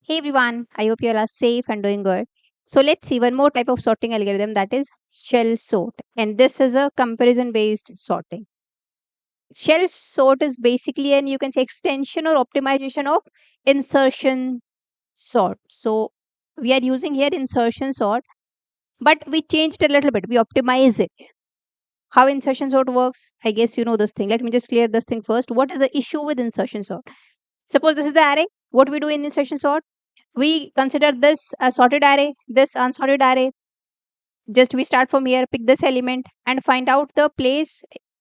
Hey everyone, I hope you all are safe and doing good. So let's see one more type of sorting algorithm, that is shell sort. And this is a comparison based sorting. Shell sort is basically an, you can say, extension or optimization of insertion sort. So we are using here insertion sort, but we changed it a little bit. We optimize it. How insertion sort works? I guess you know this thing. Let me just clear this thing first. What is the issue with insertion sort? Suppose this is the array. What we do in insertion sort? We consider this a sorted array, this unsorted array. Just we start from here, pick this element and find out the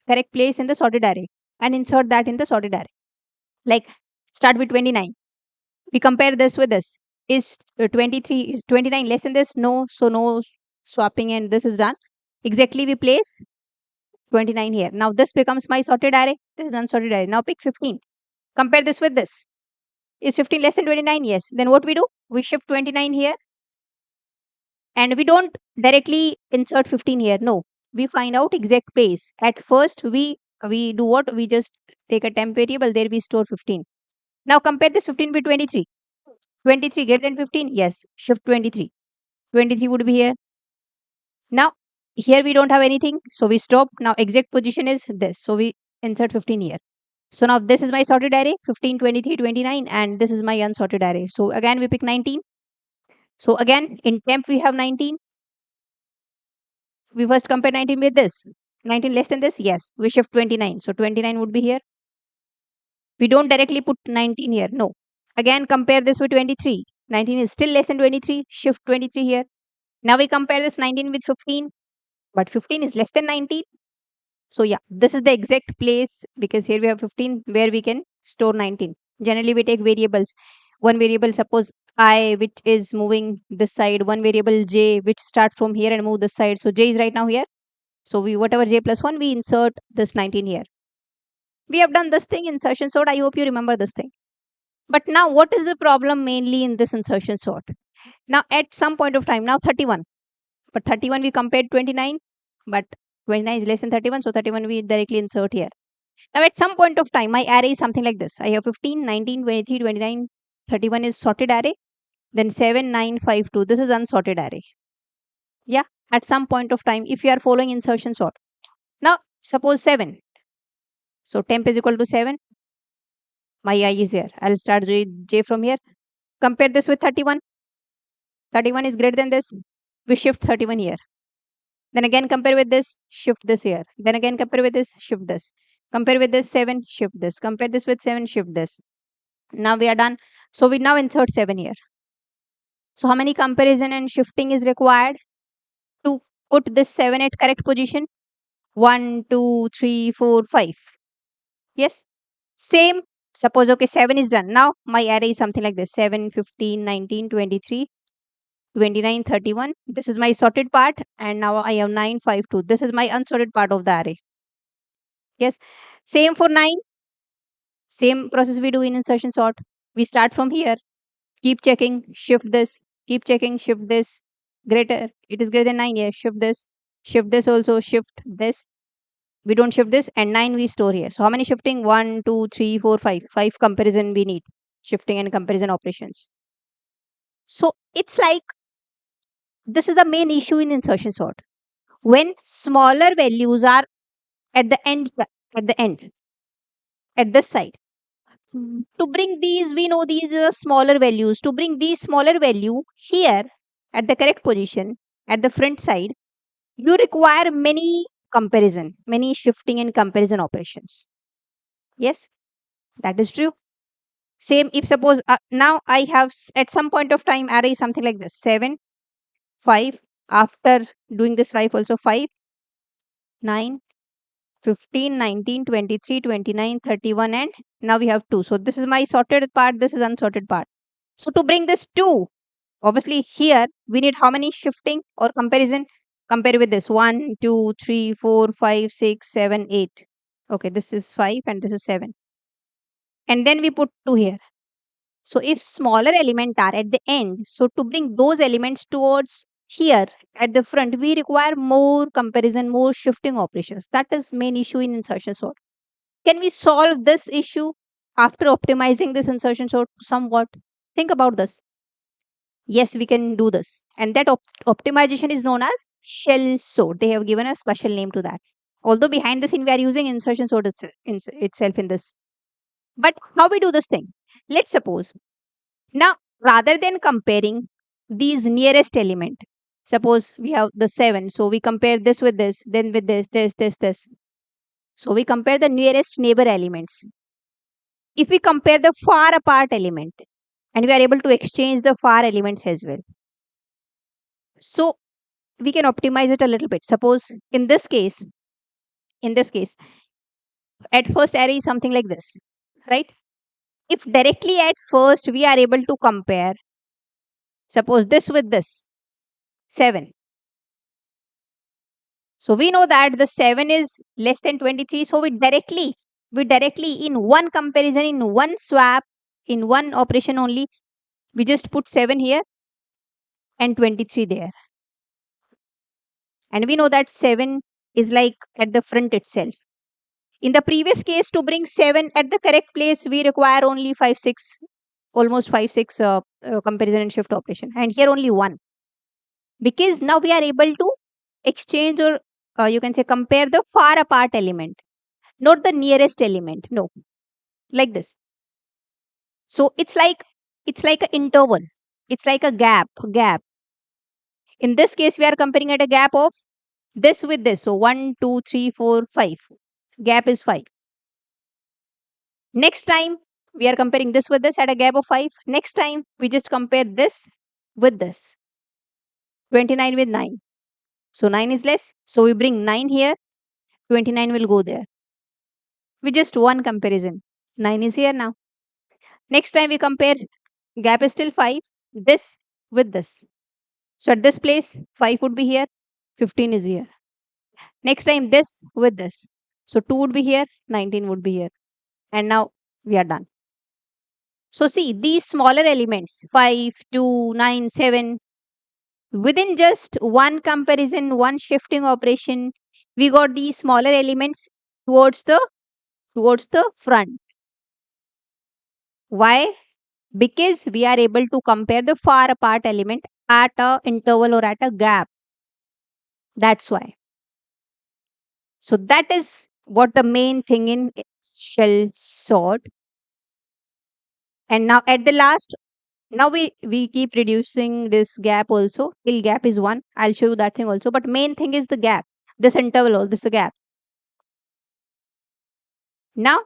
correct place in the sorted array and insert that in the sorted array. Like start with 29. We compare this with this. Is 23, is 29 less than this? No. So no swapping and this is done. Exactly we place 29 here. Now this becomes my sorted array. This is unsorted array. Now pick 15. Compare this with this. Is 15 less than 29? Yes. Then what we do? We shift 29 here and we don't directly insert 15 here. No, we find out exact place. At first we do what? We just take a temp variable, there we store 15. Now compare this 15 with 23. 23 greater than 15? Yes, shift 23. 23 would be here. Now here we don't have anything, so we stop. Now exact position is this, so we insert 15 here. So now this is my sorted array, 15, 23, 29, and this is my unsorted array. So again we pick 19. So again in temp we have 19. We first compare 19 with this. 19 less than this? Yes. We shift 29. So 29 would be here. We don't directly put 19 here. No. Again, compare this with 23. 19 is still less than 23. Shift 23 here. Now we compare this 19 with 15. But 15 is less than 19. So yeah, this is the exact place because here we have 15 where we can store 19. Generally, we take variables. One variable, suppose I, which is moving this side. One variable j, which start from here and move this side. So j is right now here. So we whatever j plus 1, we insert this 19 here. We have done this thing insertion sort. I hope you remember this thing. But now what is the problem mainly in this insertion sort? Now at some point of time, now 31. But 31 we compared 29, but 29 is less than 31, so 31 we directly insert here. Now at some point of time, my array is something like this. I have 15, 19, 23, 29, 31 is sorted array. Then 7, 9, 5, 2. This is unsorted array. Yeah, at some point of time, if you are following insertion sort. Now suppose 7. So temp is equal to 7. My I is here. I'll start j from here. Compare this with 31. 31 is greater than this. We shift 31 here. Then again compare with this, shift this here. Then again compare with this, shift this. Compare with this 7, shift this. Compare this with 7, shift this. Now we are done. So we now insert 7 here. So how many comparison and shifting is required to put this 7 at correct position? 1, 2, 3, 4, 5. Yes. Same. Suppose okay, 7 is done. Now my array is something like this: 7, 15, 19, 23, 29, 31. This is my sorted part, and now I have 9, 5, 2. This is my unsorted part of the array. Yes. Same for 9. Same process we do in insertion sort. We start from here, keep checking, shift this, keep checking, shift this. Greater, it is greater than 9 here, shift this also, shift this. We don't shift this, and 9 we store here. So how many shifting? 1, 2, 3, 4, 5. 5 comparison we need. Shifting and comparison operations. So it's like this is the main issue in insertion sort. When smaller values are at the end, at this side. To bring these, we know these are smaller values. To bring these smaller value here at the correct position at the front side, you require many shifting and comparison operations. Yes, that is true. Same if suppose now I have at some point of time array something like this: 7, 5. After doing this 5 also 5, 9, 15, 19, 23, 29, 31, and now we have 2. So this is my sorted part, this is unsorted part. So to bring this 2, obviously here we need how many shifting or comparison? Compare with this: 1, 2, 3, 4, 5, 6, 7, 8. Okay, this is 5 and this is 7. And then we put 2 here. So if smaller elements are at the end, so to bring those elements towards here at the front, we require more comparison, more shifting operations. That is main issue in insertion sort. Can we solve this issue after optimizing this insertion sort somewhat? Think about this. Yes, we can do this. And that optimization is known as shell sort. They have given a special name to that. Although behind the scene, we are using insertion sort itself in this. But how we do this thing? Let's suppose now, rather than comparing these nearest element, suppose we have the 7. So we compare this with this, then with this. So we compare the nearest neighbor elements. If we compare the far apart element, and we are able to exchange the far elements as well. So we can optimize it a little bit. Suppose in this case, at first array is something like this, right? If directly at first we are able to compare, suppose this with this, 7. So we know that the 7 is less than 23. So we directly in one comparison, in one swap, in one operation only, we just put 7 here and 23 there. And we know that 7 is like at the front itself. In the previous case, to bring 7 at the correct place, we require only 5, 6, almost 5, 6 comparison and shift operation. And here only 1. Because now we are able to exchange, or you can say compare the far apart element, not the nearest element. No, like this. So it's like an interval. It's like a gap. In this case, we are comparing at a gap of this with this. So 1, 2, 3, 4, 5. Gap is 5. Next time, we are comparing this with this at a gap of 5. Next time, we just compare this with this. 29 with 9. So 9 is less. So we bring 9 here. 29 will go there. With just one comparison. 9 is here now. Next time we compare, gap is still 5. This with this. So at this place, 5 would be here. 15 is here. Next time this with this. So 2 would be here. 19 would be here. And now we are done. So see, these smaller elements, 5, 2, 9, 7, within just one comparison, one shifting operation, we got these smaller elements towards the front. Why? Because we are able to compare the far apart element at a interval or at a gap. That's why. So that is what the main thing in shell sort. And now at the last, now we keep reducing this gap also till gap is 1. I'll show you that thing also. But main thing is the gap. This interval, all this is the gap. Now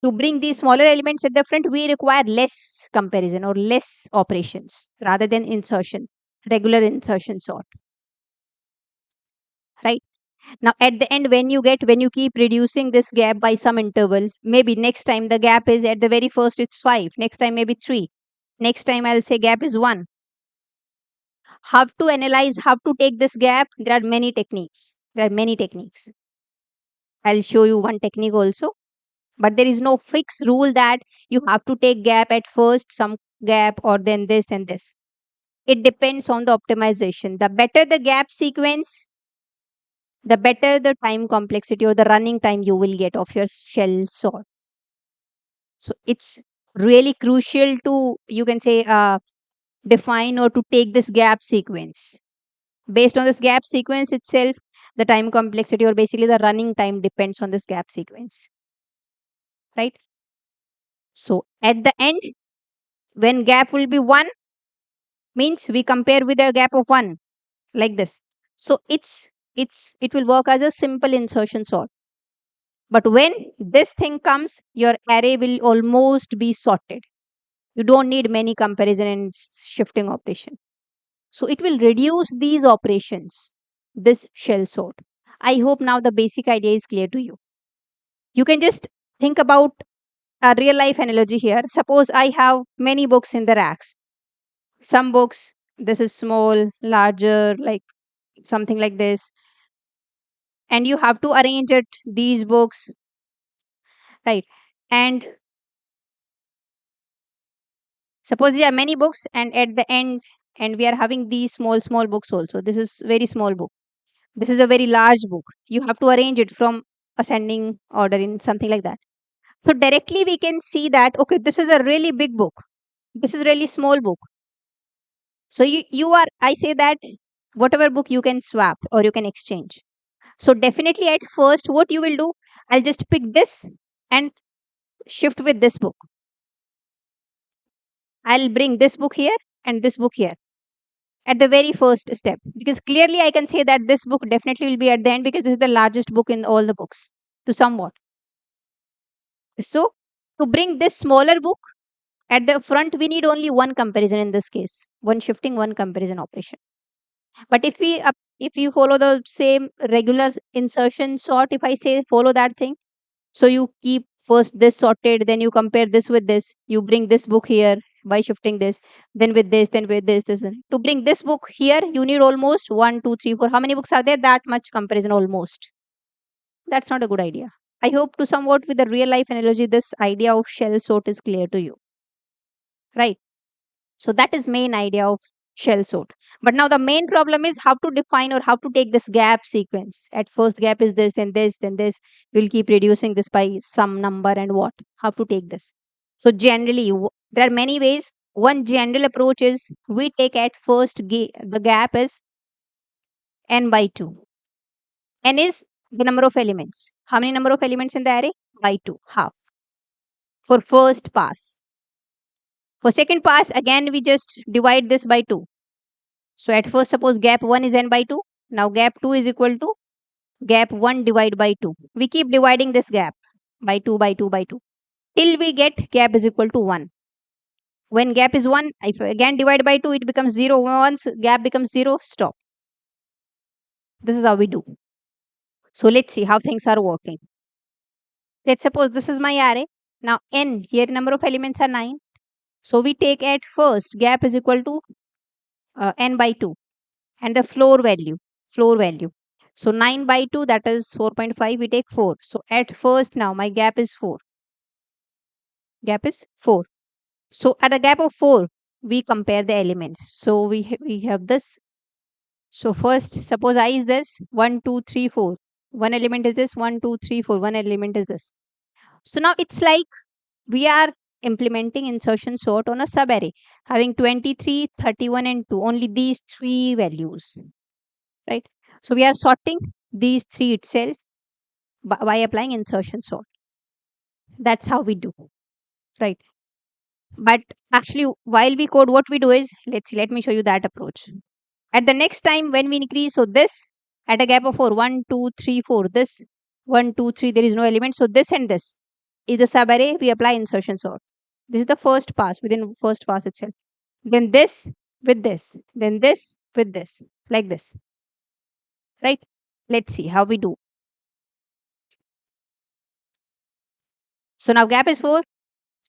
to bring these smaller elements at the front, we require less comparison or less operations rather than insertion, regular insertion sort. Right? Now at the end, when you keep reducing this gap by some interval, maybe next time the gap is at the very first it's 5, next time maybe 3, next time I'll say gap is 1. How to analyze, how to take this gap? There are many techniques. I'll show you one technique also. But there is no fixed rule that you have to take gap at first, some gap, or then this and this. It depends on the optimization. The better the gap sequence, the better the time complexity or the running time you will get of your shell sort. So it's really crucial to, you can say, define or to take this gap sequence. Based on this gap sequence itself, the time complexity or basically the running time depends on this gap sequence. Right? So at the end, when gap will be 1, means we compare with a gap of 1 like this. So it will work as a simple insertion sort. But when this thing comes, your array will almost be sorted. You don't need many comparison and shifting operation. So it will reduce these operations, this shell sort. I hope now the basic idea is clear to you. You can just think about a real life analogy here. Suppose I have many books in the racks. Some books, this is small, larger, like something like this. And you have to arrange it, these books, right? And suppose there are many books, and at the end, and we are having these small books also. This is very small book. This is a very large book. You have to arrange it from ascending order in something like that. So directly we can see that, okay, this is a really big book. This is really small book. So I say that whatever book you can swap or you can exchange. So definitely at first, what you will do, I'll just pick this and shift with this book. I'll bring this book here and this book here at the very first step, because clearly I can say that this book definitely will be at the end because this is the largest book in all the books to somewhat. So to bring this smaller book at the front, we need only one comparison in this case, one shifting, one comparison operation. But if you follow the same regular insertion sort, if I say follow that thing, so you keep first this sorted, then you compare this with this, you bring this book here by shifting this, then with this, then with this. To bring this book here, you need almost 1, 2, 3, 4. How many books are there? That much comparison almost. That's not a good idea. I hope to somewhat with a real life analogy, this idea of shell sort is clear to you, right? So that is main idea of shell sort. But now the main problem is how to define or how to take this gap sequence. At first gap is this, then this, then this. We'll keep reducing this by some number and what? How to take this. So generally, there are many ways. One general approach is we take at first the gap is n by 2. N is the number of elements. How many number of elements in the array? By 2, half. For first pass. For second pass, again we just divide this by 2. So at first, suppose gap 1 is n by 2. Now gap 2 is equal to gap 1 divided by 2. We keep dividing this gap by 2 by 2 by 2 till we get gap is equal to 1. When gap is 1, if again divide by 2, it becomes 0. Once gap becomes 0, stop. This is how we do. So let's see how things are working. Let's suppose this is my array. Now n, here number of elements are 9. So we take at first gap is equal to n by 2 and the floor value. So 9 by 2, that is 4.5. We take 4. So at first now my gap is 4. Gap is 4. So at a gap of 4, we compare the elements. So we have this. So first, suppose I is this 1, 2, 3, 4. One element is this 1, 2, 3, 4. One element is this. So now it's like we are implementing insertion sort on a subarray having 23, 31, and 2. Only these three values, right? So we are sorting these three itself by applying insertion sort. That's how we do, right? But actually, while we code, what we do is, let's see, let me show you that approach. At the next time when we increase, so this at a gap of 4, 1, 2, 3, 4, this 1, 2, 3, there is no element. So this and this is the subarray. We apply insertion sort. This is the first pass within first pass itself. Then this with this, then this with this, like this, right? Let's see how we do. So now gap is 4.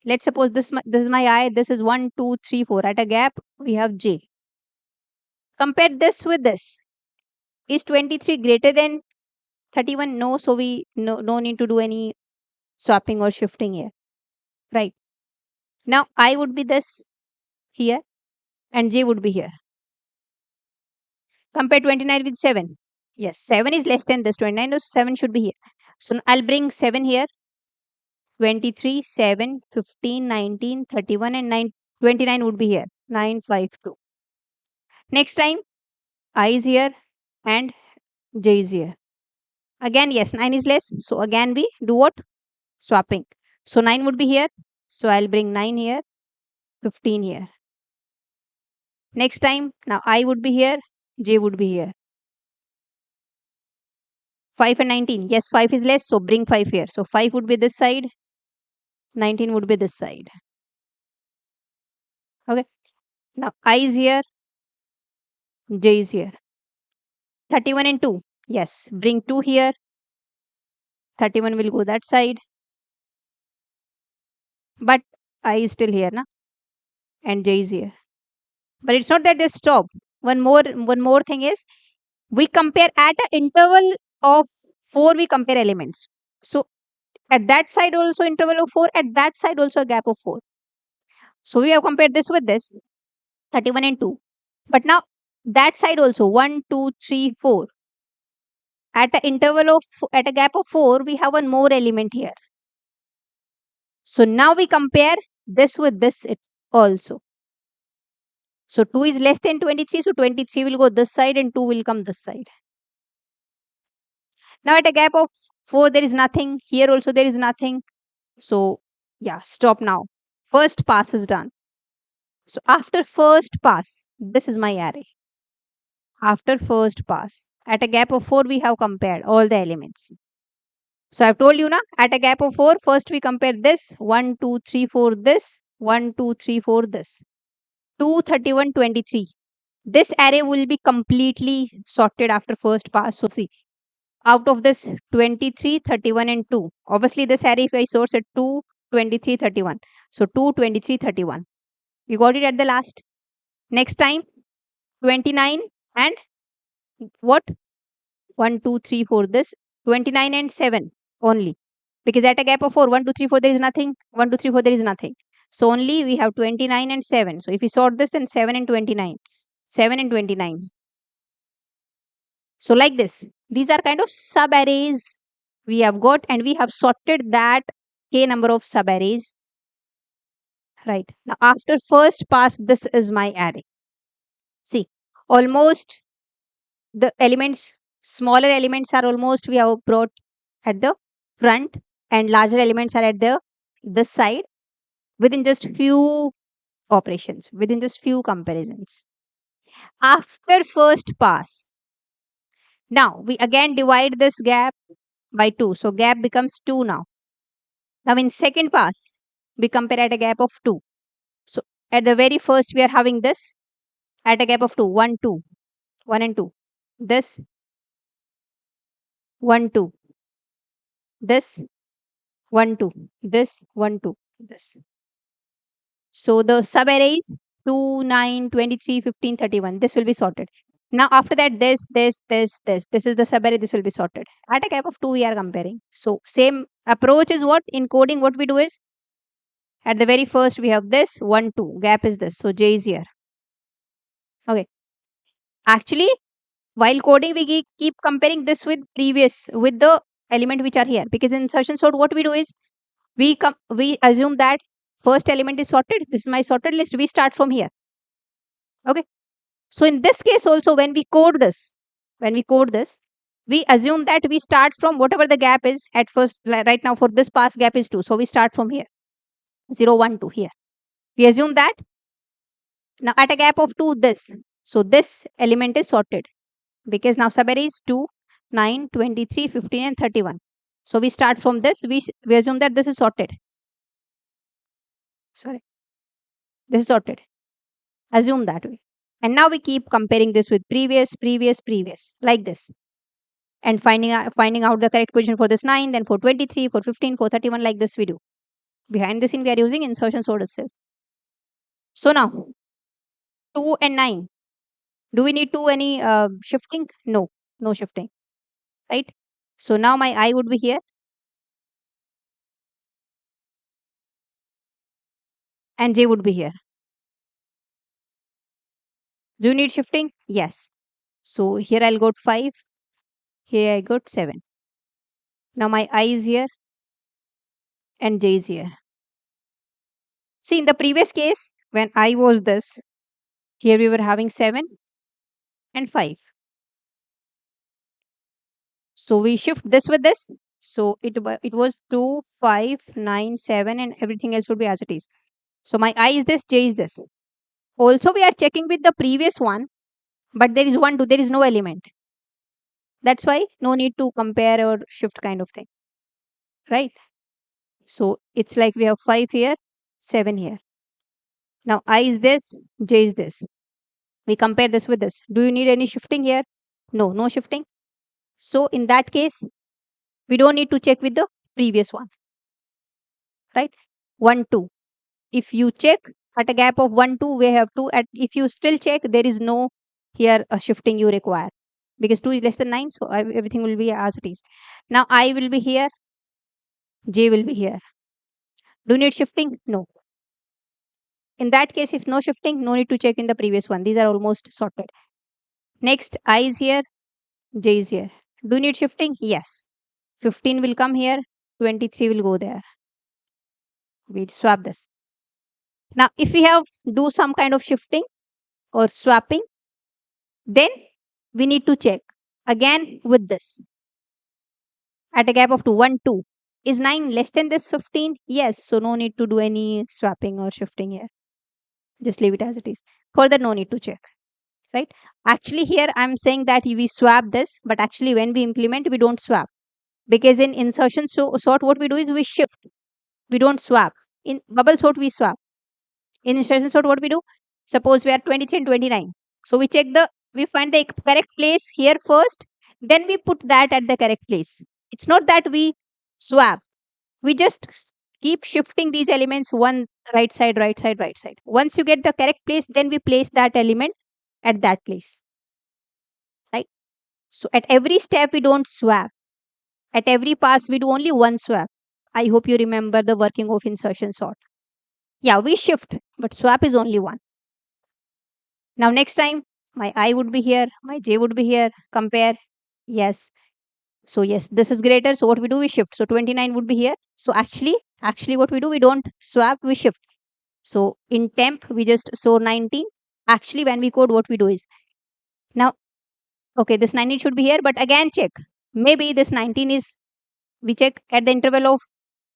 Let's suppose this is my I. This is 1, 2, 3, 4. At a gap, we have j. Compare this with this. Is 23 greater than 31? No. So we no need to do any swapping or shifting here, right? Now I would be this here and j would be here. Compare 29 with 7. Yes, 7 is less than this 29. So 7 should be here. So I'll bring 7 here. 23, 7, 15, 19, 31, and 29 would be here. 9, 5, 2. Next time, I is here and j is here. Again, yes, 9 is less. So again, we do what? Swapping. So 9 would be here. So I'll bring 9 here, 15 here. Next time, now I would be here, j would be here. 5 and 19. Yes, 5 is less. So bring 5 here. So 5 would be this side. 19 would be this side. Okay. Now I is here, j is here. 31 and 2. Yes, bring 2 here. 31 will go that side. But I is still here, na? And j is here. But it's not that they stop. One more thing is we compare at an interval of 4, we compare elements. So at that side also interval of 4, at that side also a gap of 4. So we have compared this with this 31 and 2. But now that side also 1, 2, 3, 4. At an interval of at a gap of 4, we have one more element here. So now we compare this with this also. So 2 is less than 23. So 23 will go this side and 2 will come this side. Now at a gap of 4, there is nothing. Here also there is nothing. So yeah, stop now. First pass is done. So after first pass, this is my array. After first pass, at a gap of 4, we have compared all the elements. So I've told you now, at a gap of 4, first we compare this 1, 2, 3, 4, this 1, 2, 3, 4, this 2, 31, 23. This array will be completely sorted after first pass. So see, out of this 23, 31 and 2. Obviously this array if I source at 2, 23, 31. So 2, 23, 31. You got it at the last. Next time 29 and what? 1, 2, 3, 4. This 29 and 7 only. Because at a gap of 4, 1, 2, 3, 4, there is nothing. 1, 2, 3, 4, there is nothing. So only we have 29 and 7. So if we sort this, then 7 and 29. 7 and 29. So like this, these are kind of sub arrays we have got, and we have sorted that k number of sub arrays. Right. Now after first pass, this is my array. See, almost the elements, smaller elements are almost we have brought at the front, and larger elements are at the this side within just few operations, within just few comparisons. After first pass, now we again divide this gap by 2. So gap becomes 2 now. Now in second pass, we compare at a gap of 2. So at the very first, we are having this at a gap of 2, 1, 2, 1 and 2. This 1, 2. This 1, 2. This 1, 2. This. So the sub arrays 2, 9, 23, 15, 31. This will be sorted. Now after that, this. This is the sub array. This will be sorted. At a gap of 2, we are comparing. So same approach is what in coding. What we do is at the very first we have this 1, 2. Gap is this. So J is here. Okay. Actually, while coding, we keep comparing this with previous with the element which are here, because in insertion sort what we do is we assume that first element is sorted. This is my sorted list. We start from here. Okay. So in this case also, when we code this, we assume that we start from whatever the gap is at first. Right now for this pass, gap is 2. So we start from here. 0, 1, 2 here. We assume that now at a gap of 2, this. So this element is sorted, because now subarray is 2, 9, 23, 15 and 31. So we start from this. We assume that this is sorted. Sorry. This is sorted. Assume that way. And now we keep comparing this with previous, like this. And finding out the correct position for this 9, then for 23, for 15, for 31, like this we do. Behind the scene, we are using insertion sort itself. So now, 2 and 9. Do we need to any shifting? No, no shifting. Right? So now my I would be here. And J would be here. Do you need shifting? Yes. So here I'll got 5. Here I got 7. Now my I is here and J is here. See, in the previous case, when I was this, here we were having 7 and 5. So we shift this with this. So it was 2, 5, 9, 7 and everything else would be as it is. So my I is this, J is this. Also we are checking with the previous one, but there is 1, 2, there is no element. That's why no need to compare or shift kind of thing. Right? So it's like we have 5 here, 7 here. Now I is this, J is this. We compare this with this. Do you need any shifting here? No, no shifting. So in that case, we don't need to check with the previous one. Right? 1, 2. If you check at a gap of 1, 2, we have 2. If you still check, there is no here a shifting you require, because 2 is less than 9. So everything will be as it is. Now I will be here, J will be here. Do you need shifting? No. In that case, if no shifting, no need to check in the previous one. These are almost sorted. Next, I is here, J is here. Do you need shifting? Yes. 15 will come here, 23 will go there. We swap this. Now, if we have do some kind of shifting, or swapping, then we need to check again with this. At a gap of 2, 1, 2. Is 9 less than this 15? Yes. So no need to do any swapping or shifting here. Just leave it as it is. Further, no need to check. Right? Actually, here I'm saying that we swap this, but actually when we implement, we don't swap. Because in insertion sort, what we do is we shift. We don't swap. In bubble sort, we swap. In insertion sort, what we do? Suppose we are 23 and 29. So we find the correct place here first, then we put that at the correct place. It's not that we swap. We just keep shifting these elements one right side, right side, right side. Once you get the correct place, then we place that element at that place. Right? So at every step, we don't swap. At every pass, we do only one swap. I hope you remember the working of insertion sort. Yeah, we shift, but swap is only one. Now, next time, my I would be here, my j would be here, compare. Yes. So, yes, this is greater. So, what we do, we shift. So, 29 would be here. So, actually, what we do, we don't swap, we shift. So, in temp, we just show 19. Actually, when we code, what we do is now, okay, this 19 should be here, but again, check. Maybe this 19 is, we check at the interval of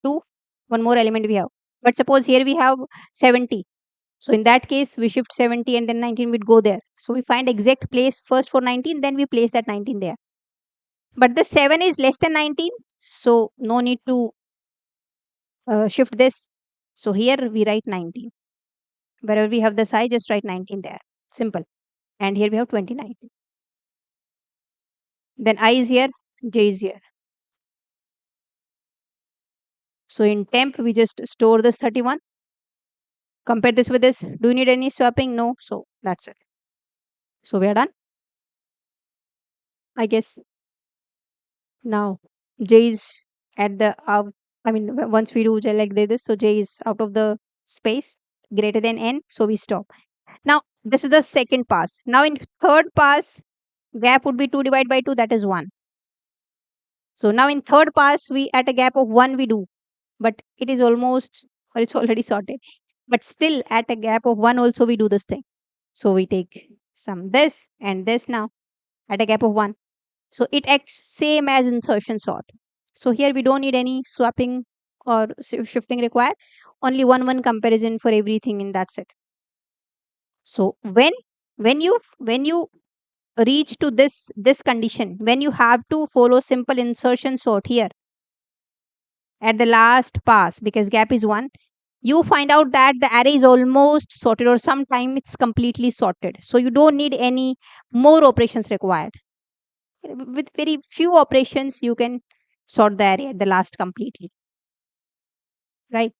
2, one more element we have. But suppose here we have 70. So in that case, we shift 70 and then 19 would go there. So we find exact place first for 19, then we place that 19 there. But the 7 is less than 19, so no need to shift this. So here we write 19. Wherever we have the size, just write 19 there. Simple. And here we have 29. Then I is here, j is here. So in temp, we just store this 31. Compare this with this. Do you need any swapping? No. So that's it. So we are done. I guess now j is at the once we do j like this, so j is out of the space greater than n, so we stop. Now this is the second pass. Now in third pass, gap would be 2 divided by 2, that is 1. So now in third pass, we at a gap of 1 we do, but it is almost, or it's already sorted, but still at a gap of 1 also we do this thing. So we take some this and this now at a gap of 1. So it acts same as insertion sort. So here we don't need any swapping or shifting required. Only one comparison for everything, and that's it. So when you reach to this condition, when you have to follow simple insertion sort here at the last pass, because gap is 1, you find out that the array is almost sorted, or sometime it's completely sorted. So you don't need any more operations required. With very few operations, you can sort the array at the last completely. Right?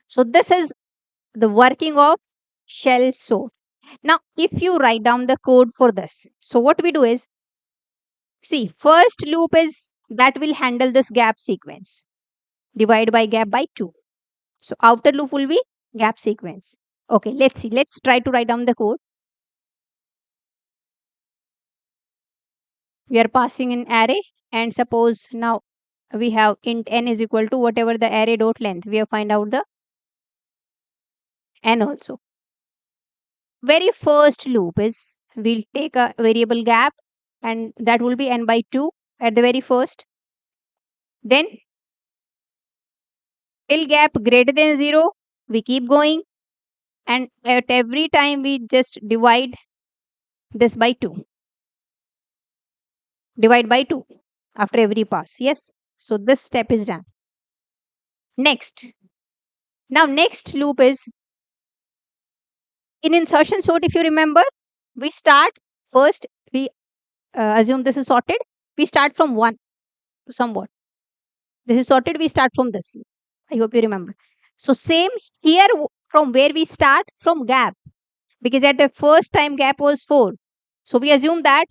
So this is the working of shell sort. Now, if you write down the code for this, so what we do is, see, first loop is that will handle this gap sequence. Divide by gap by 2. So outer loop will be gap sequence. Okay, let's see. Let's try to write down the code. We are passing an array, and suppose now we have int n is equal to whatever the array dot length. We have find out the n also. Very first loop is, we'll take a variable gap, and that will be n by 2 at the very first. Then till gap greater than 0, we keep going, and at every time we just divide this by 2. Divide by 2 after every pass. Yes. So this step is done. Next. Now next loop is, in insertion sort, if you remember, we start first, we assume this is sorted. We start from 1 to somewhat. This is sorted, we start from this. I hope you remember. So same here, from where we start, from gap, because at the first time gap was 4. So we assume that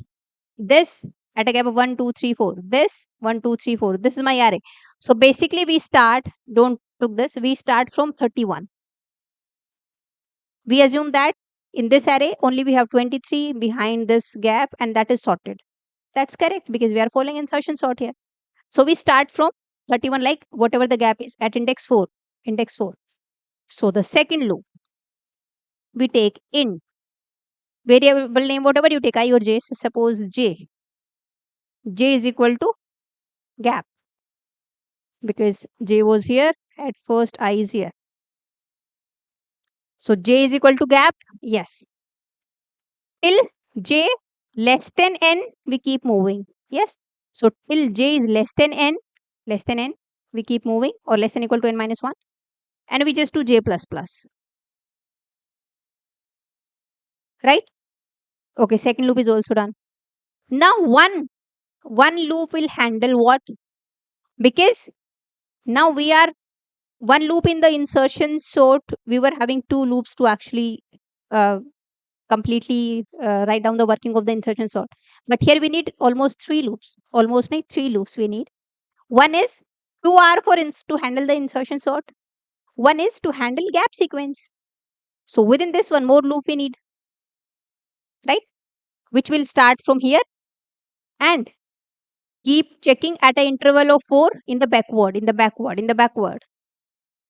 this at a gap of 1, 2, 3, 4. This 1, 2, 3, 4. This is my array. So basically we start, don't took this, we start from 31. We assume that in this array only we have 23 behind this gap, and that is sorted. That's correct, because we are following insertion sort here. So we start from 31, like whatever the gap is at index 4. Index 4. So the second loop, we take int variable name, whatever you take, I or j. So suppose j is equal to gap, because j was here, at first I is here. So j is equal to gap, yes. Till j less than n, we keep moving. Yes. So till j is less than n, we keep moving, or less than equal to n minus 1, and we just do j plus plus. Right? Okay, second loop is also done. Now one loop will handle what? Because now we are one loop in the insertion sort, we were having two loops to actually uh, completely write down the working of the insertion sort. But here we need almost three loops. Almost like three loops we need. One is to handle the insertion sort. One is to handle gap sequence. So within this, one more loop we need, right? Which will start from here and keep checking at an interval of 4 in the backward,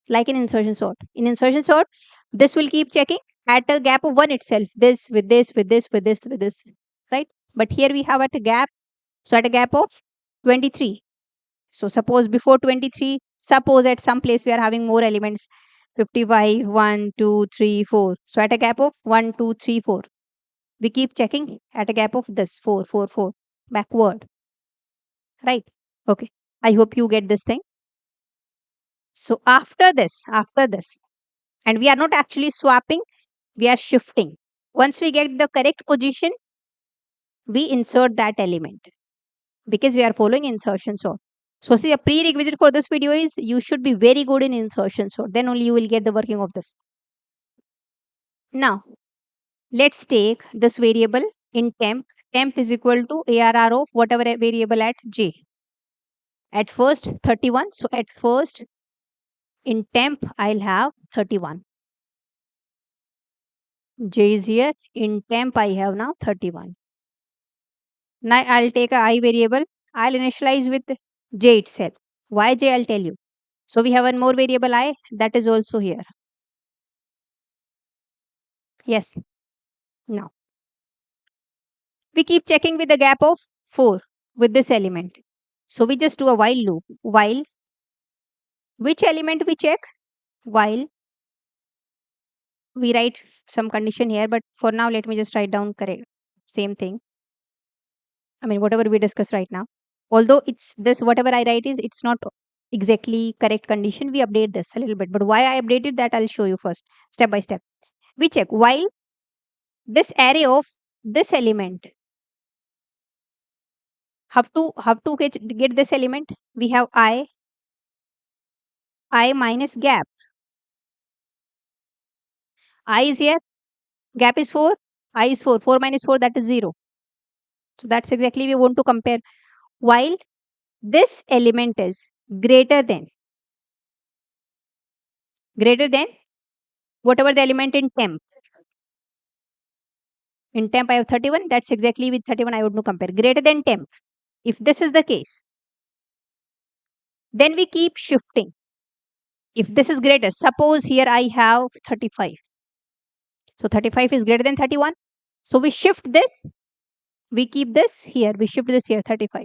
like in insertion sort. In insertion sort, this will keep checking at a gap of 1 itself, this with this, with this, with this, with this, right? But here we have at a gap, so at a gap of 23. So suppose before 23, suppose at some place we are having more elements, 55, 1, 2, 3, 4. So at a gap of 1, 2, 3, 4, we keep checking at a gap of this 4, 4, 4, backward, right? Okay, I hope you get this thing. So after this, and we are not actually swapping, we are shifting. Once we get the correct position, we insert that element, because we are following insertion sort. So see, a prerequisite for this video is you should be very good in insertion sort. Then only you will get the working of this. Now, let's take this variable in temp. Temp is equal to ARR of whatever variable at j. At first 31. So at first in temp I'll have 31. J is here. In temp I have now 31. Now I'll take a I variable. I'll initialize with j itself. Why j? I'll tell you. So we have one more variable I, that is also here. Yes. Now we keep checking with the gap of 4 with this element. So we just do a while loop. While which element we check? While we write some condition here, but for now let me just write down correct same thing. I mean, whatever we discuss right now. Although it's this, whatever I write is, it's not exactly correct condition. We update this a little bit. But why I updated that, I'll show you first, step by step. We check while this array of this element, have to get this element. We have I minus gap. I is here, gap is 4, I is 4. 4 minus 4, that is 0. So that's exactly we want to compare. While this element is greater than whatever the element in temp. In temp I have 31. That's exactly with 31 I would to compare. Greater than temp. If this is the case, then we keep shifting. If this is greater, suppose here I have 35. So 35 is greater than 31. So we shift this. We keep this here. We shift this here, 35.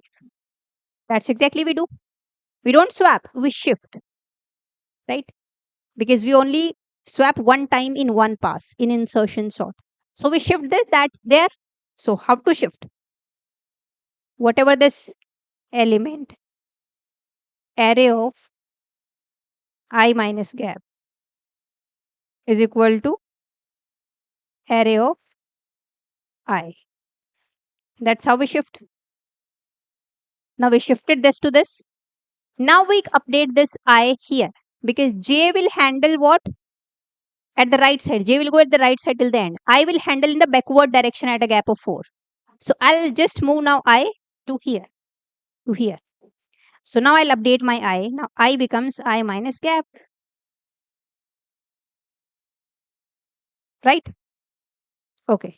That's exactly we do. We don't swap. We shift. Right? Because we only swap one time in one pass in insertion sort. So we shift this, that there. So how to shift? Whatever this element, array of I minus gap is equal to array of I. That's how we shift. Now we shifted this to this. Now we update this I here, because j will handle what? At the right side. J will go at the right side till the end. I will handle in the backward direction at a gap of 4. So I'll just move now I to here. So now I'll update my I. Now I becomes I minus gap. Right? Okay.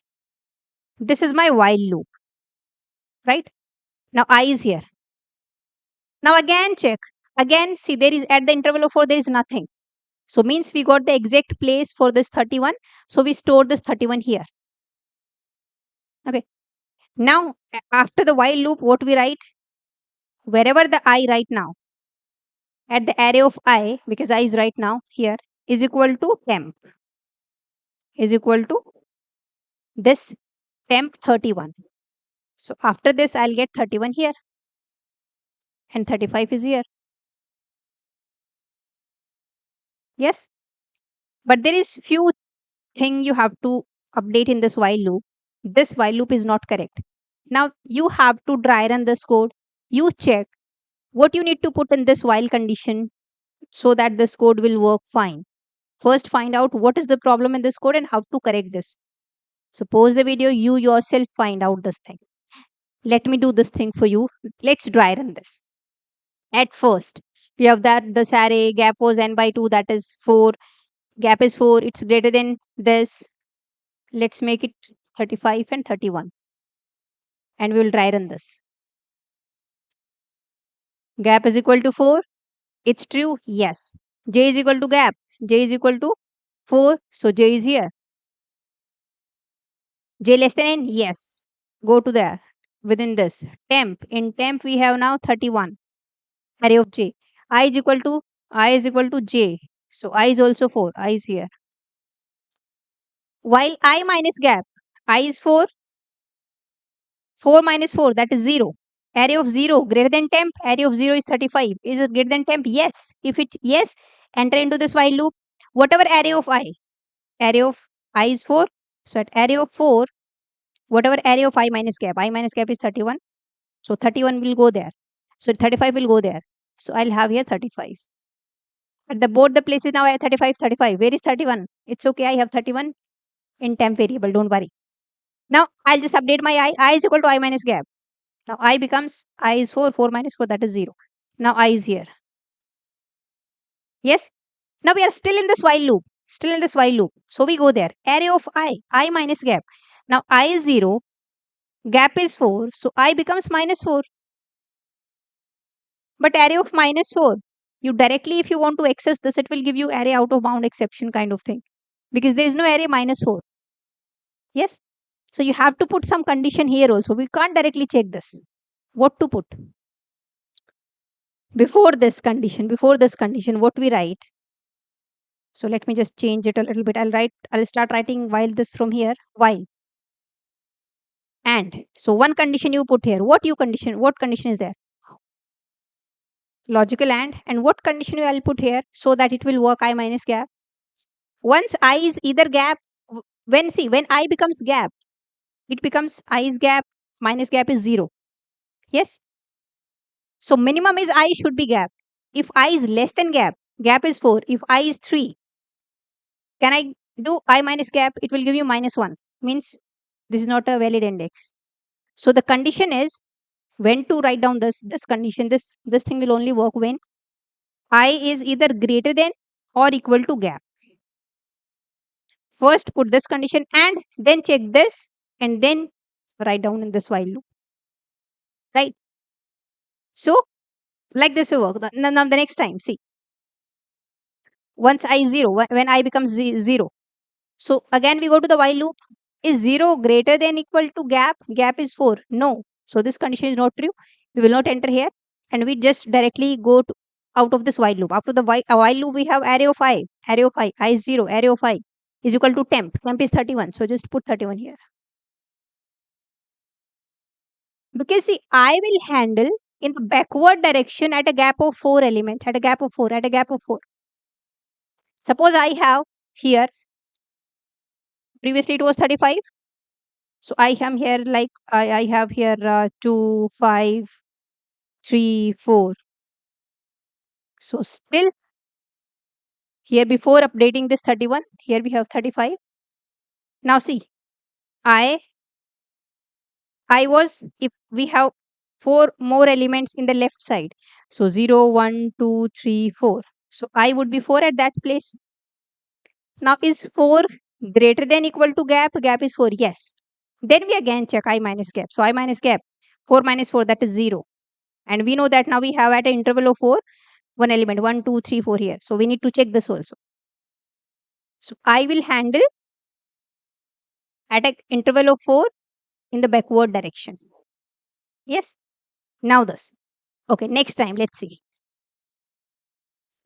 This is my while loop. Right? Now I is here. Now again check. Again see, there is at the interval of 4 there is nothing. So means we got the exact place for this 31. So we store this 31 here. Okay. Now, after the while loop, what we write? Wherever the I right now, at the array of I, because I is right now here, is equal to temp, is equal to this temp 31. So after this, I'll get 31 here and 35 is here. Yes. But there is few thing you have to update in this while loop. This while loop is not correct. Now you have to dry run this code. You check what you need to put in this while condition so that this code will work fine. First, find out what is the problem in this code and how to correct this. So pause the video, you yourself find out this thing. Let me do this thing for you. Let's dry run this. At first, we have that this array gap was n by 2, that is 4. Gap is 4, it's greater than this. Let's make it 35 and 31. And we will dry run this. Gap is equal to 4. It's true. Yes. J is equal to gap. J is equal to 4. So J is here. J less than n? Yes. Go to there. Within this. Temp. In temp we have now 31. Array of J. I is equal to J. So I is also 4. I is here. While I minus gap. I is 4. 4 minus 4, that is 0. Array of 0 greater than temp. Array of 0 is 35. Is it greater than temp? Yes. If it yes, enter into this while loop. Whatever array of I is 4. So at array of 4, whatever array of I minus gap is 31. So 31 will go there. So 35 will go there. So I'll have here 35. At the both the places now I have 35, 35. Where is 31? It's okay. I have 31 in temp variable. Don't worry. Now I'll just update my I. I is equal to I minus gap. Now I becomes I is 4. 4 minus 4, that is 0. Now I is here. Yes. Now we are still in this while loop. Still in this while loop. So we go there. Array of I minus gap. Now I is 0. Gap is 4. So I becomes minus 4. But array of minus 4, you directly, if you want to access this, it will give you array out of bound exception kind of thing. Because there is no array minus 4. Yes. So you have to put some condition here also. We can't directly check this. What to put? Before this condition, what we write? So let me just change it a little bit. I'll start writing while this from here. While. And. So one condition you put here. What condition is there? Logical and what condition I'll put here so that it will work I minus gap. Once I is either gap, when I becomes gap, it becomes I is gap, minus gap is 0. Yes. So minimum is I should be gap. If I is less than gap is 4. If I is 3, can I do I minus gap? It will give you minus 1. Means this is not a valid index. So the condition is when to write down this condition. This thing will only work when I is either greater than or equal to gap. First put this condition and then check this and then write down in this while loop. Right? So like this will work. Now the next time, see. Once I is 0, when I becomes 0. So again we go to the while loop. Is 0 greater than equal to gap? Gap is 4. No. So this condition is not true. We will not enter here. And we just directly go to, out of this while loop. After the while loop, we have array of I. Array of I. I is 0. Array of I is equal to temp. Temp is 31. So just put 31 here. Because see, I will handle in the backward direction at a gap of 4 elements. At a gap of 4. Suppose I have here, previously it was 35. So I am here like, I have here 2, 5, 3, 4. So still here before updating this 31, here we have 35. Now see, I was, if we have 4 more elements in the left side. So 0, 1, 2, 3, 4. So I would be 4 at that place. Now is 4 greater than equal to gap? Gap is 4. Yes. Then we again check I minus gap. So I minus gap. 4 minus 4, that is 0. And we know that now we have at an interval of 4, one element, 1, 2, 3, 4 here. So we need to check this also. So I will handle at an interval of 4 in the backward direction. Yes. Now this. Okay, next time, let's see.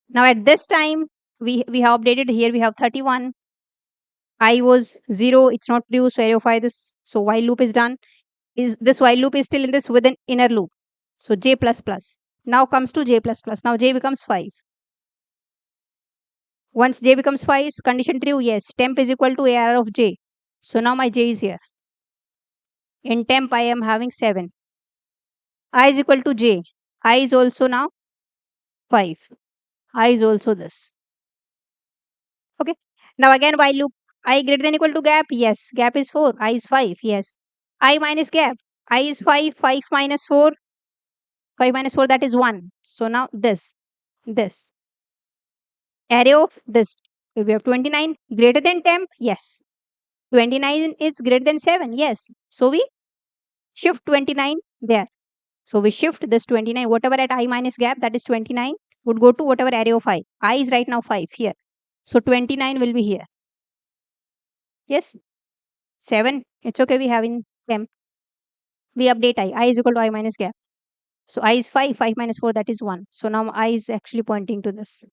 Now at this time, we have updated here, we have 31. I was 0, it's not true, so verify this. So while loop is done. Is this while loop is still in this within inner loop. So j plus plus. Now comes to j plus plus. Now j becomes 5. Once j becomes 5, is condition true? Yes. Temp is equal to AR of j. So now my j is here. In temp, I am having 7. I is equal to j. I is also now 5. I is also this. Okay. Now again while loop. I greater than equal to gap? Yes. Gap is 4. I is 5. Yes. I minus gap. I is 5. 5 minus 4. 5 minus 4, that is 1. So now this. Array of this. We have 29 greater than temp? Yes. 29 is greater than 7? Yes. So we shift 29 there. So we shift this 29, whatever at I minus gap, that is 29, would go to whatever array of I. I is right now 5 here. So 29 will be here. Yes. 7, it's okay, we have in temp. We update I. I is equal to I minus gap. So I is 5, 5 minus 4, that is 1. So now I is actually pointing to this.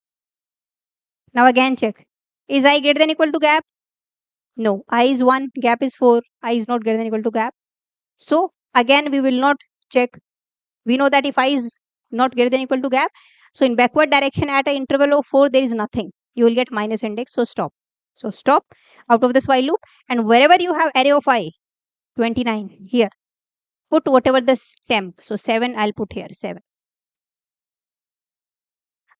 Now again check. Is I greater than equal to gap? No. I is 1, gap is 4. I is not greater than equal to gap. So again we will not check. We know that if I is not greater than equal to gap, so in backward direction at an interval of 4, there is nothing. You will get minus index. So stop. So stop out of this while loop, and wherever you have array of I, 29 here, put whatever this temp. So 7, I'll put here 7.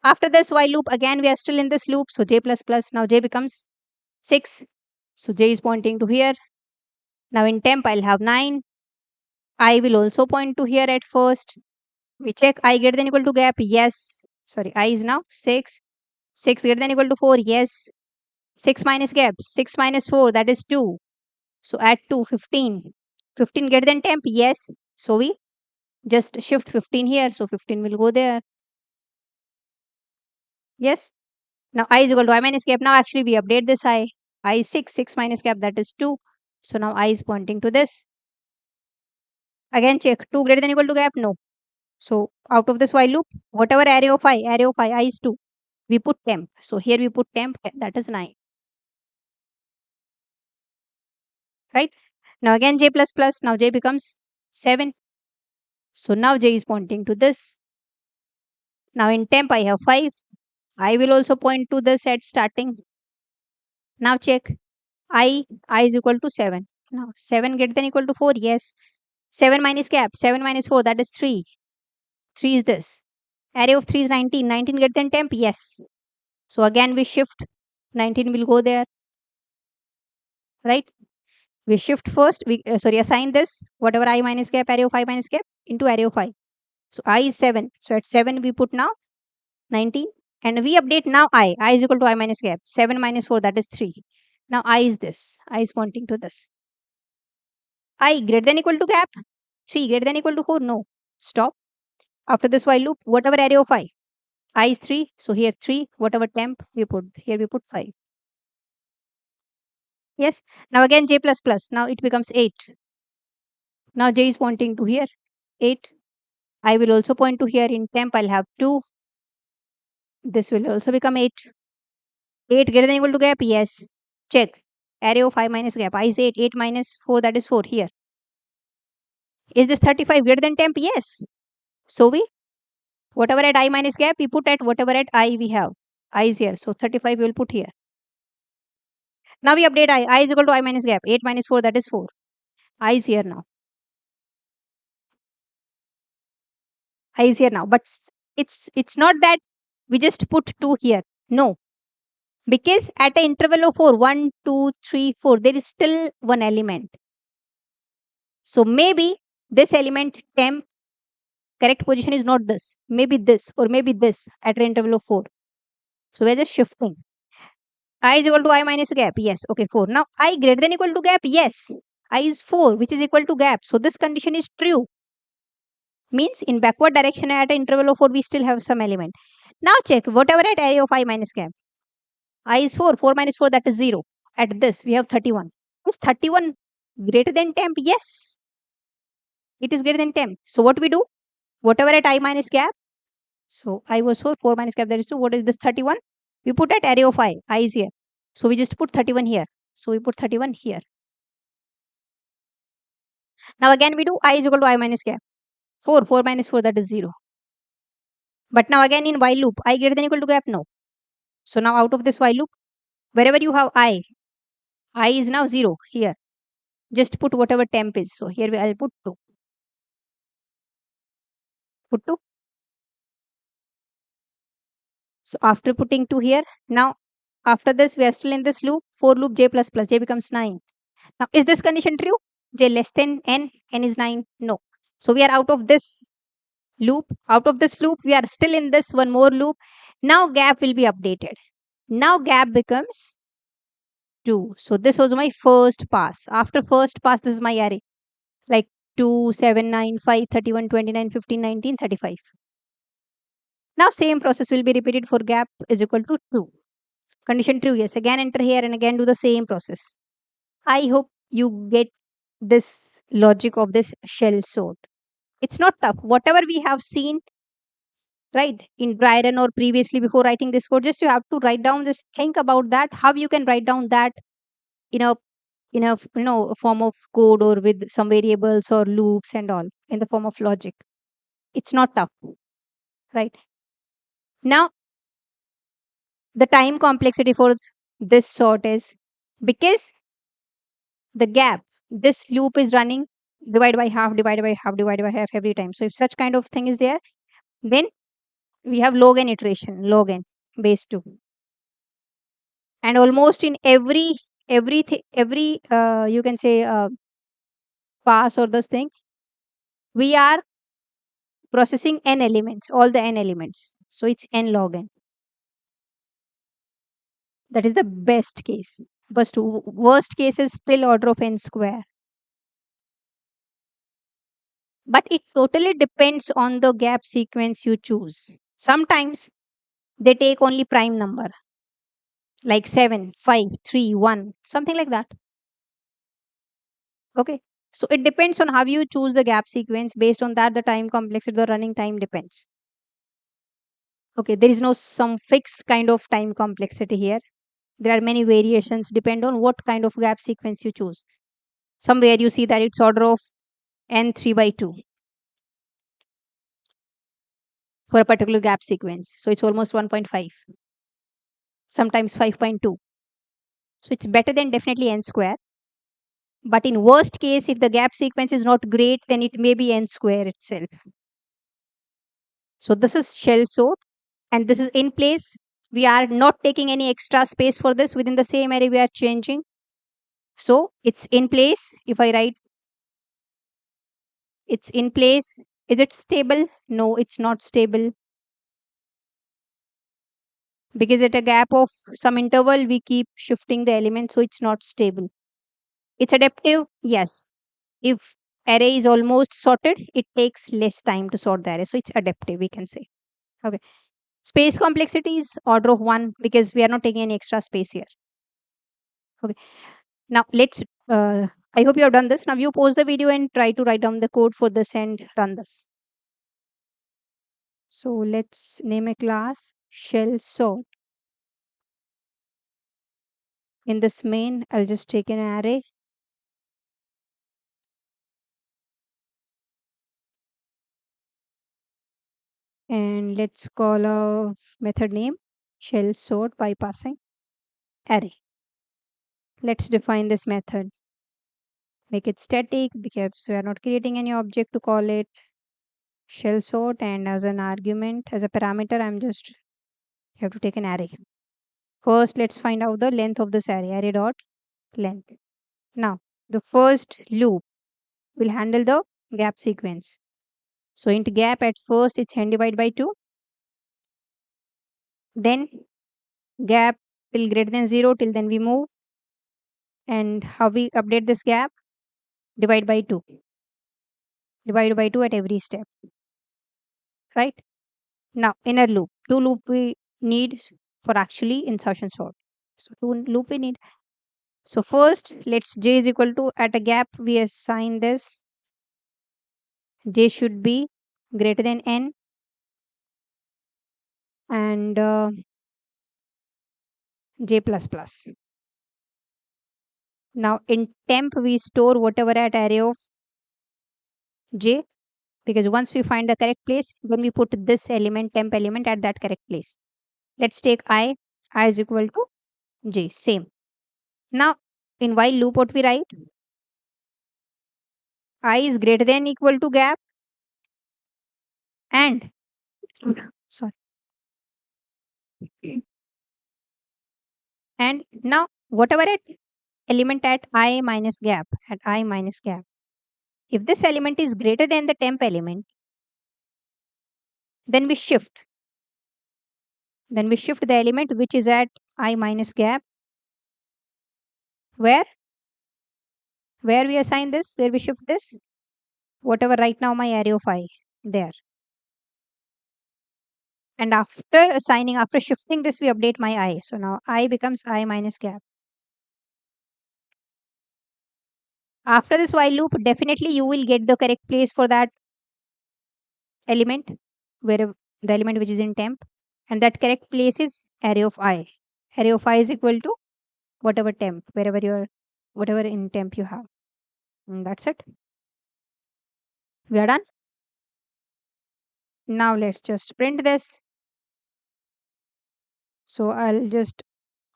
After this while loop, again we are still in this loop. So j plus plus, now j becomes 6. So j is pointing to here. Now in temp, I'll have 9. I will also point to here at first. We check I greater than equal to gap. Yes. Sorry, I is now 6. 6 greater than equal to 4. Yes. 6 minus gap. 6 minus 4, that is 2. So add 2, 15. 15 greater than temp. Yes. So we just shift 15 here. So 15 will go there. Yes. Now I is equal to I minus gap. Now actually we update this I. I is 6. 6 minus gap, that is 2. So now I is pointing to this. Again check. 2 greater than equal to gap. No. So out of this while loop, whatever array of I is 2. We put temp. So here we put temp, that is 9. Right? Now again j plus plus. Now j becomes 7. So now j is pointing to this. Now in temp, I have 5. I will also point to this at starting. Now check. I is equal to 7. Now 7 greater than equal to 4. Yes. 7 minus gap. 7 minus 4, that is 3. 3 is this. Array of 3 is 19. 19 greater than temp? Yes. So again we shift. 19 will go there. Right? We shift first. We assign this, whatever I minus gap, array of I minus gap, into array of I. So I is 7. So at 7 we put now 19. And we update now I. I is equal to I minus gap. 7 minus 4, that is 3. Now I is this. I is pointing to this. I greater than equal to gap. 3 greater than equal to 4. No. Stop. After this while loop, whatever array of I. I is 3. So here 3. Whatever temp we put. Here we put 5. Yes. Now again j plus plus. Now it becomes 8. Now j is pointing to here. 8. I will also point to here. In temp, I'll have 2. This will also become 8. 8 greater than equal to gap? Yes. Check. Array of I minus gap. I is 8. 8 minus 4, that is 4 here. Is this 35 greater than temp? Yes. So we, whatever at I minus gap, we put at whatever at I we have. I is here. So 35 we will put here. Now we update I. I is equal to I minus gap. 8 minus 4, that is 4. I is here now. I is here now. But it's not that we just put 2 here. No. Because at an interval of 4, 1, 2, 3, 4, there is still one element. So maybe this element temp, correct position is not this. Maybe this or maybe this at an interval of 4. So we're just shifting. I is equal to I minus gap. Yes. Okay, 4. Now I greater than equal to gap. Yes. I is 4, which is equal to gap. So this condition is true. Means in backward direction at an interval of 4, we still have some element. Now check whatever at array of I minus gap. I is 4. 4 minus 4, that is 0. At this, we have 31. Is 31 greater than temp? Yes. It is greater than 10. So what we do? Whatever at I minus gap. So I was 4 minus gap, that is 2. What is this 31? We put at array of I is here. So we just put 31 here. So we put 31 here. Now again we do I is equal to I minus gap. 4 minus 4, that is 0. But now again in while loop, I greater than equal to gap? No. So now out of this while loop, wherever you have I is now 0 here. Just put whatever temp is. So here I'll put 2. Put 2. So after putting 2 here, now after this we are still in this loop, for loop j plus plus, j becomes 9. Now is this condition true? J less than n is 9? No. So we are out of this loop. Out of this loop, we are still in this one more loop. Now gap will be updated. Now gap becomes 2. So this was my first pass. After first pass, this is my array. Like 2, 7, 9, 5, 31, 29, 15, 19, 35. Now same process will be repeated for gap is equal to 2. Condition true, yes. Again enter here and again do the same process. I hope you get this logic of this shell sort. It's not tough. Whatever we have seen, right, in dry run or previously before writing this code, just you have to write down, just think about that, how you can write down that in a form of code or with some variables or loops and all in the form of logic. It's not tough, right? Now the time complexity for this sort is because the gap, this loop is running divide by half, divide by half, divide by half every time. So if such kind of thing is there, then we have log n iteration, log n base 2. And almost in every you can say pass or this thing, we are processing n elements, all the n elements. So it's n log n. That is the best case. But worst case is still order of n square. But it totally depends on the gap sequence you choose. Sometimes they take only prime number, like 7, 5, 3, 1, something like that. Okay. So it depends on how you choose the gap sequence. Based on that, the time complexity, the running time depends. Okay, there is no some fixed kind of time complexity here. There are many variations depend on what kind of gap sequence you choose. Somewhere you see that it's order of n 3 by 2 for a particular gap sequence. So it's almost 1.5, sometimes 5.2. So it's better than definitely n square. But in worst case, if the gap sequence is not great, then it may be n square itself. So this is shell sort and this is in place. We are not taking any extra space for this. Within the same array, we are changing. So it's in place. If I write it's in place, is it stable? No, it's not stable. Because at a gap of some interval, we keep shifting the element, so it's not stable. It's adaptive, yes. If array is almost sorted, it takes less time to sort the array, so it's adaptive, we can say. Okay. Space complexity is order of 1 because we are not taking any extra space here. Okay. Now let's I hope you have done this. Now you pause the video and try to write down the code for this and run this. So let's name a class shell sort. In this main, I'll just take an array. And let's call a method name shell sort by passing array. Let's define this method. Make it static because we are not creating any object to call it shell sort, and as an argument, as a parameter, I'm just have to take an array. First, let's find out the length of this array dot length. Now, the first loop will handle the gap sequence. So int gap at first it's n divided by 2. Then gap till greater than 0, till then we move. And how we update this gap? Divide by 2. Divide by 2 at every step. Right? Now, inner loop. 2 loop we need for actually insertion sort. So 2 loop we need. So first, let's j is equal to, at a gap, we assign this j should be greater than n, and j plus plus. Now in temp we store whatever at array of j, because once we find the correct place, then we put this element, temp element, at that correct place. Let's take I is equal to j, same. Now in while loop what we write, I is greater than equal to gap, and sorry, and now whatever element at I minus gap, if this element is greater than the temp element, then we shift the element which is at I minus gap, where we assign this, where we shift this, whatever right now my array of I there. And after shifting this, we update my I. So now I becomes I minus gap. After this while loop, definitely you will get the correct place for that element, where the element which is in temp, and that correct place is array of I. Array of I is equal to whatever temp, whatever in temp you have. And that's it. We are done. Now let's just print this. So I'll just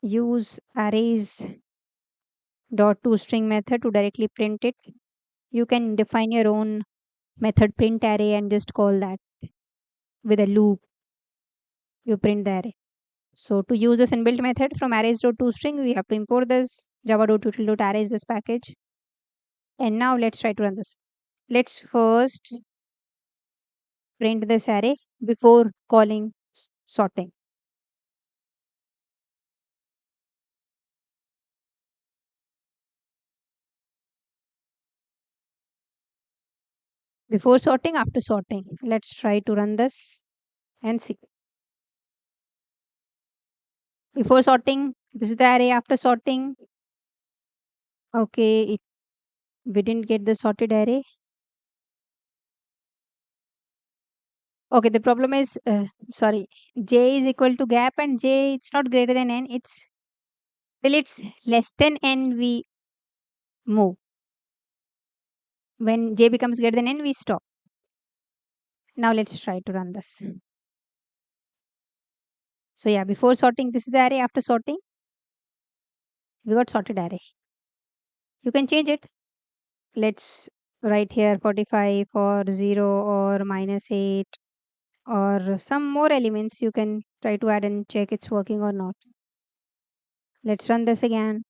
use arrays dot toString method to directly print it. You can define your own method print array and just call that with a loop. You print the array. So to use this inbuilt method from arrays.toString, we have to import this java.util.arrays, this package. And now let's try to run this. Let's first print this array before calling sorting. Before sorting, after sorting. Let's try to run this and see. Before sorting, this is the array. After sorting, okay, we didn't get the sorted array. Okay, the problem is, sorry, j is equal to gap, and j, it's not greater than n. It's till it's less than n, we move. When j becomes greater than n, we stop. Now let's try to run this. So yeah, before sorting, this is the array. After sorting, we got sorted array. You can change it. Let's write here 45 or 0 or -8 or some more elements. You can try to add and check it's working or not. Let's run this again.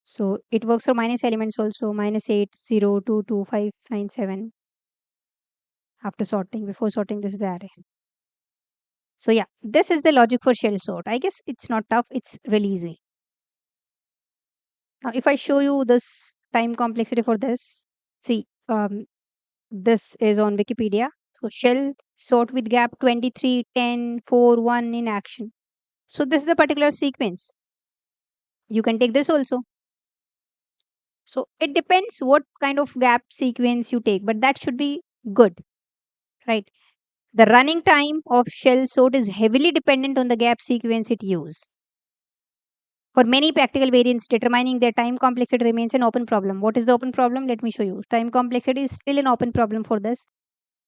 So it works for minus elements also, -8, 0, 2, 2, 5, 9, 7. After sorting, before sorting, this is the array. So yeah, this is the logic for shell sort. I guess it's not tough, it's really easy. Now if I show you this time complexity for this, see, this is on Wikipedia. So shell sort with gap 23, 10, 4, 1 in action. So this is a particular sequence. You can take this also. So it depends what kind of gap sequence you take, but that should be good, right? The running time of shell sort is heavily dependent on the gap sequence it uses. For many practical variants, determining their time complexity remains an open problem. What is the open problem? Let me show you. Time complexity is still an open problem for this.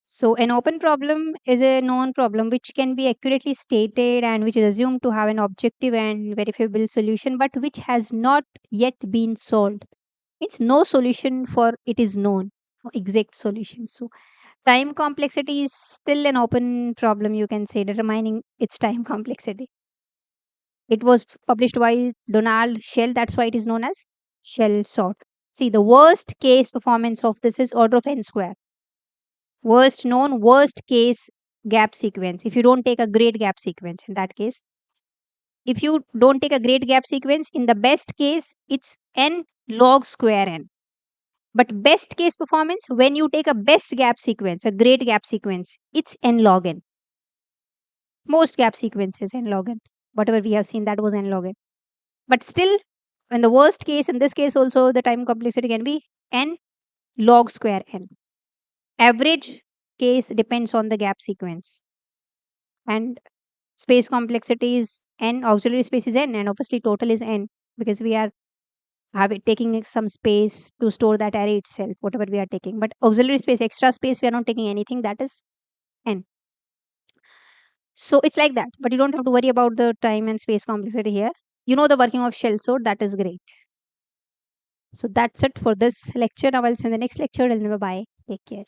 So an open problem is a known problem which can be accurately stated and which is assumed to have an objective and verifiable solution, but which has not yet been solved. Means no solution for it is known, no exact solution. So time complexity is still an open problem, you can say, determining its time complexity. It was published by Donald Shell, that's why it is known as shell sort. See, the worst case performance of this is order of n square. Worst case gap sequence. If you don't take a great gap sequence, in that case, if you don't take a great gap sequence, in the best case, it's n log square n. But best case performance, when you take a best gap sequence, a great gap sequence, it's n log n. Most gap sequences n log n. Whatever we have seen, that was n log n. But still, in the worst case, in this case also, the time complexity can be n log square n. Average case depends on the gap sequence. And space complexity is n, auxiliary space is n, and obviously total is n because we are taking some space to store that array itself, whatever we are taking. But auxiliary space, extra space, we are not taking anything, that is n. So it's like that, but you don't have to worry about the time and space complexity here. You know the working of shell sort, that is great. So that's it for this lecture. Now I'll see you in the next lecture. Till then, bye. Take care.